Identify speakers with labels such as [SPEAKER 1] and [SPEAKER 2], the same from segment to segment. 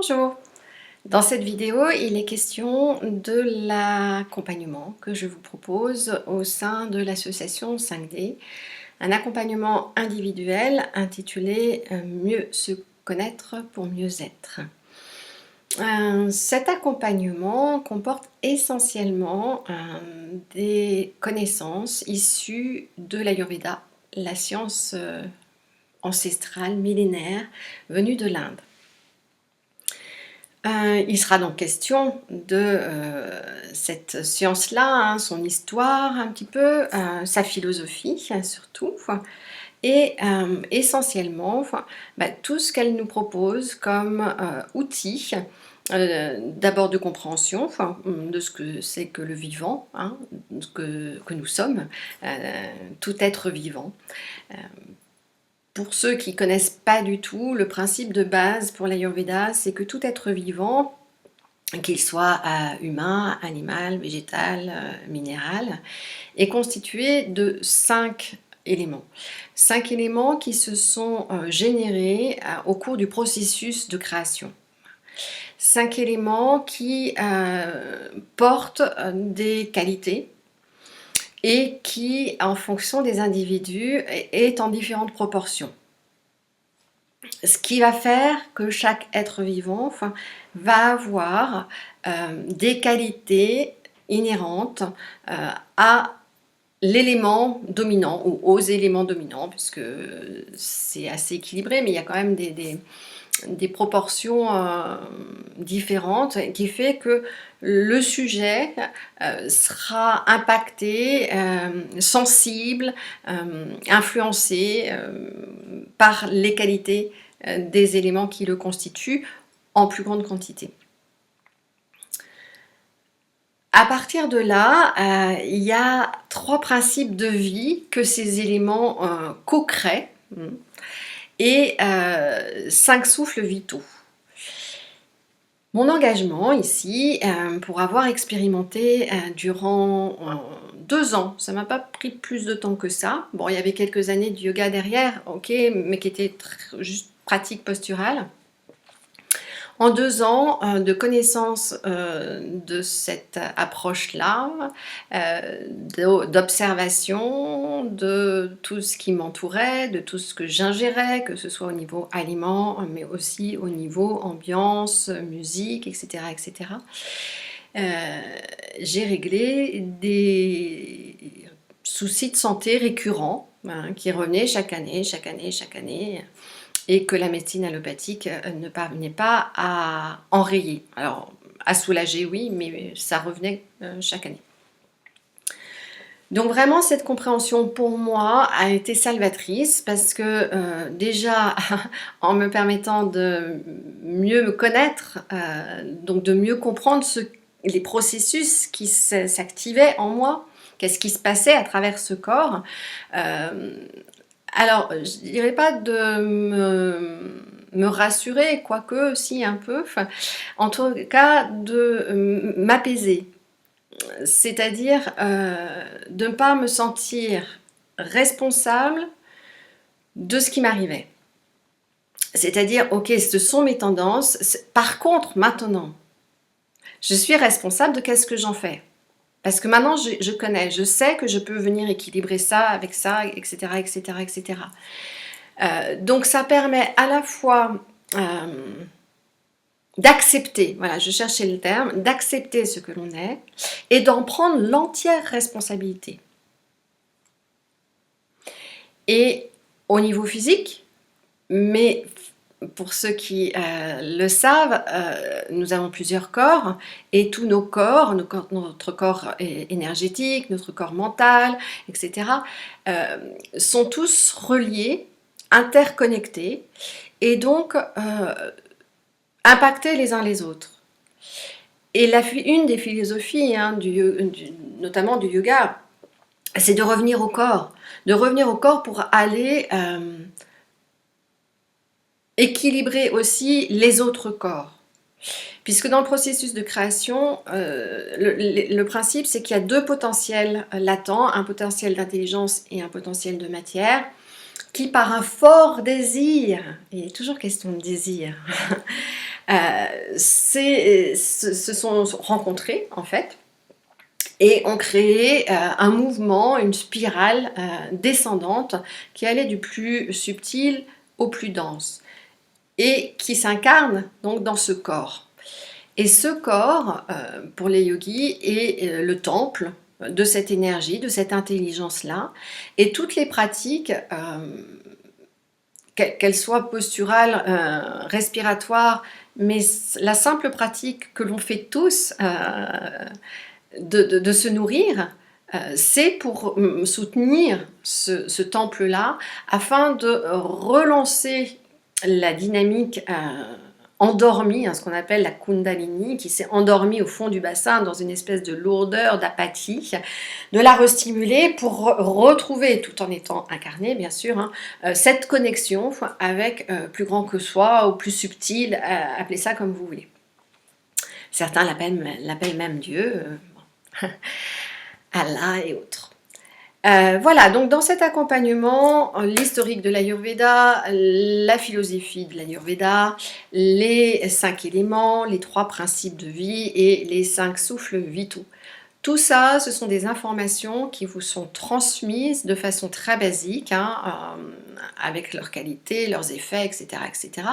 [SPEAKER 1] Bonjour. Dans cette vidéo, il est question de l'accompagnement que je vous propose au sein de l'association 5D, un accompagnement individuel intitulé Mieux se connaître pour mieux être. Cet accompagnement comporte essentiellement des connaissances issues de l'Ayurveda, la science ancestrale, millénaire, venue de l'Inde. Il sera donc question de cette science-là, son histoire un petit peu, sa philosophie surtout, et essentiellement tout ce qu'elle nous propose comme outil, d'abord de compréhension de ce que c'est que le vivant, que nous sommes, tout être vivant. Pour ceux qui ne connaissent pas du tout, le principe de base pour l'Ayurveda, c'est que tout être vivant, qu'il soit humain, animal, végétal, minéral, est constitué de 5 éléments. 5 éléments qui se sont générés au cours du processus de création. 5 éléments qui portent des qualités, et qui, en fonction des individus, est en différentes proportions. Ce qui va faire que chaque être vivant va avoir des qualités inhérentes à l'élément dominant ou aux éléments dominants, puisque c'est assez équilibré, mais il y a quand même des proportions différentes qui fait que le sujet sera impacté, sensible, influencé par les qualités des éléments qui le constituent en plus grande quantité. À partir de là, il y a 3 principes de vie que ces éléments co-créent et 5 souffles vitaux. Mon engagement ici, pour avoir expérimenté durant 2 ans, ça m'a pas pris plus de temps que ça. Bon, il y avait quelques années de yoga derrière, ok, mais qui était juste pratique posturale. En 2 ans de connaissance de cette approche-là, d'observation de tout ce qui m'entourait, de tout ce que j'ingérais, que ce soit au niveau aliments, mais aussi au niveau ambiance, musique, etc. etc. J'ai réglé des soucis de santé récurrents qui revenaient chaque année, et que la médecine allopathique ne parvenait pas à enrayer. Alors, à soulager, oui, mais ça revenait chaque année. Donc vraiment, cette compréhension pour moi a été salvatrice parce que déjà, en me permettant de mieux me connaître, donc de mieux comprendre les processus qui s'activaient en moi, qu'est-ce qui se passait à travers ce corps, alors, je ne dirais pas de me rassurer, quoique si un peu, en tout cas de m'apaiser, c'est-à-dire de ne pas me sentir responsable de ce qui m'arrivait. C'est-à-dire, ok, ce sont mes tendances, par contre, maintenant, je suis responsable de qu'est-ce que j'en fais. Parce que maintenant, je connais, je sais que je peux venir équilibrer ça avec ça, etc., etc., etc. Donc, ça permet à la fois d'accepter, voilà, je cherchais le terme, d'accepter ce que l'on est et d'en prendre l'entière responsabilité. Et au niveau physique, mais pour ceux qui le savent, nous avons plusieurs corps et tous nos corps, notre corps énergétique, notre corps mental, etc., sont tous reliés, interconnectés et donc impactés les uns les autres. Et une des philosophies, notamment du yoga, c'est de revenir au corps pour aller équilibrer aussi les autres corps. Puisque dans le processus de création, le principe c'est qu'il y a 2 potentiels latents, un potentiel d'intelligence et un potentiel de matière, qui par un fort désir, il est toujours question de désir, se sont rencontrés en fait et ont créé un mouvement, une spirale descendante qui allait du plus subtil au plus dense et qui s'incarne donc dans ce corps. Et ce corps, pour les yogis, est le temple de cette énergie, de cette intelligence-là. Et toutes les pratiques, qu'elles soient posturales, respiratoires, mais la simple pratique que l'on fait tous de se nourrir, c'est pour soutenir ce temple-là, afin de relancer la dynamique endormie, ce qu'on appelle la Kundalini, qui s'est endormie au fond du bassin dans une espèce de lourdeur, d'apathie, de la restimuler pour retrouver, tout en étant incarné bien sûr, cette connexion avec plus grand que soi ou plus subtil, appelez ça comme vous voulez. Certains l'appellent même Dieu, Allah et autres. Voilà, donc dans cet accompagnement, l'historique de l'Ayurveda, la philosophie de l'Ayurveda, les 5 éléments, les 3 principes de vie et les 5 souffles vitaux. Tout ça, ce sont des informations qui vous sont transmises de façon très basique, avec leurs qualités, leurs effets, etc., etc.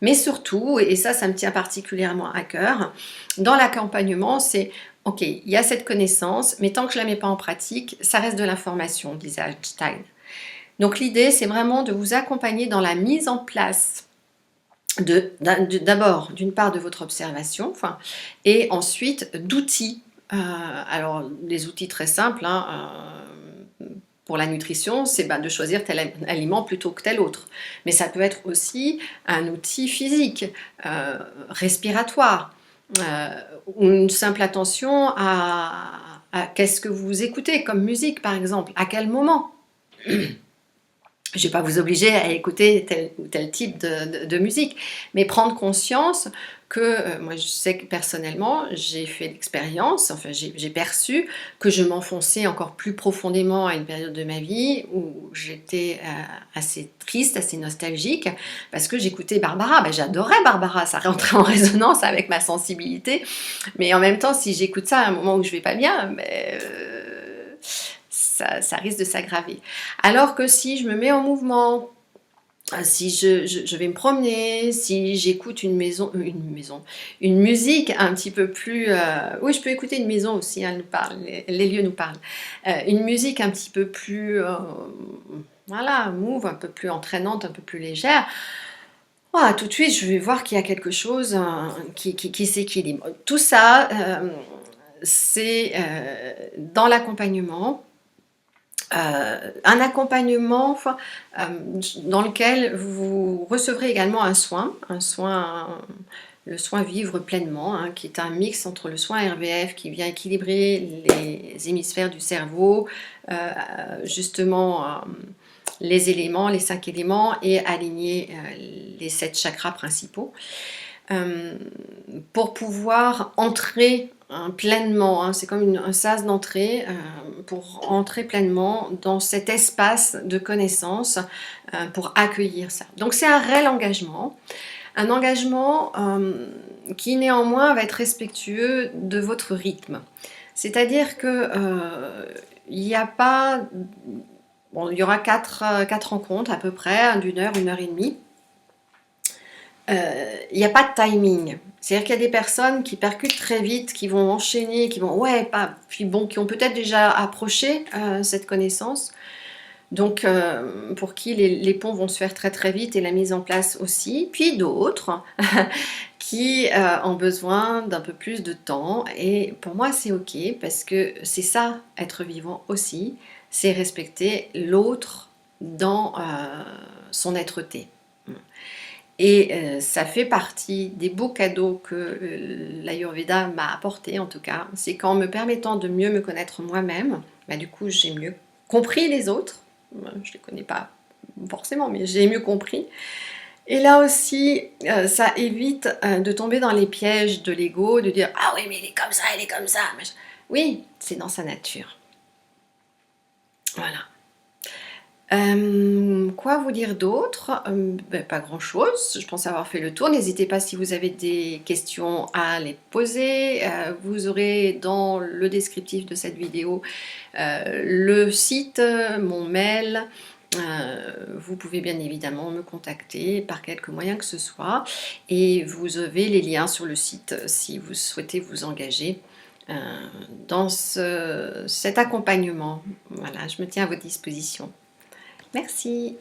[SPEAKER 1] Mais surtout, et ça me tient particulièrement à cœur, dans l'accompagnement, c'est ok, il y a cette connaissance, mais tant que je ne la mets pas en pratique, ça reste de l'information, disait Einstein. Donc l'idée, c'est vraiment de vous accompagner dans la mise en place d'abord, d'une part, de votre observation, et ensuite d'outils. Alors, des outils très simples, pour la nutrition, c'est de choisir tel aliment plutôt que tel autre. Mais ça peut être aussi un outil physique, respiratoire, ou une simple attention à qu'est-ce que vous écoutez comme musique, par exemple, à quel moment. Je ne vais pas vous obliger à écouter tel ou tel type de musique, mais prendre conscience que, moi je sais que personnellement, j'ai fait l'expérience, enfin j'ai perçu que je m'enfonçais encore plus profondément à une période de ma vie où j'étais assez triste, assez nostalgique, parce que j'écoutais Barbara. J'adorais Barbara, ça rentrait en résonance avec ma sensibilité, mais en même temps, si j'écoute ça à un moment où je ne vais pas bien, ça risque de s'aggraver. Alors que si je me mets en mouvement, si je vais me promener, si j'écoute une musique un petit peu plus... oui, je peux écouter une maison aussi, elle nous parle, les lieux nous parlent. Une musique un petit peu plus... voilà, move, un peu plus entraînante, un peu plus légère. Voilà, tout de suite, je vais voir qu'il y a quelque chose qui s'équilibre. Tout ça, c'est dans l'accompagnement. Un accompagnement dans lequel vous recevrez également un soin, le soin vivre pleinement, qui est un mix entre le soin RVF qui vient équilibrer les hémisphères du cerveau, justement les éléments, les 5 éléments, et aligner les 7 chakras principaux. Pour pouvoir entrer pleinement, c'est comme un sas d'entrée, pour entrer pleinement dans cet espace de connaissance, pour accueillir ça. Donc c'est un réel engagement, qui néanmoins va être respectueux de votre rythme. C'est-à-dire que il n'y a pas... Bon, il y aura 4 rencontres à peu près, d'une heure, 1h30. Il n'y a pas de timing. C'est-à-dire qu'il y a des personnes qui percutent très vite, qui vont enchaîner, qui vont qui ont peut-être déjà approché cette connaissance. Donc pour qui les ponts vont se faire très très vite et la mise en place aussi. Puis d'autres qui ont besoin d'un peu plus de temps. Et pour moi c'est ok, parce que c'est ça, être vivant aussi, c'est respecter l'autre dans son être-té. Et ça fait partie des beaux cadeaux que l'Ayurveda m'a apporté, en tout cas. C'est qu'en me permettant de mieux me connaître moi-même, du coup j'ai mieux compris les autres. Je ne les connais pas forcément, mais j'ai mieux compris. Et là aussi, ça évite de tomber dans les pièges de l'ego, de dire « Ah oui, mais il est comme ça, il est comme ça ». Oui, c'est dans sa nature. Voilà. Quoi vous dire d'autre? Pas grand-chose, je pense avoir fait le tour. N'hésitez pas si vous avez des questions à les poser. Vous aurez dans le descriptif de cette vidéo, le site, mon mail. Vous pouvez bien évidemment me contacter par quelque moyen que ce soit et vous avez les liens sur le site si vous souhaitez vous engager euh, dans cet accompagnement. Voilà, je me tiens à votre disposition. Merci.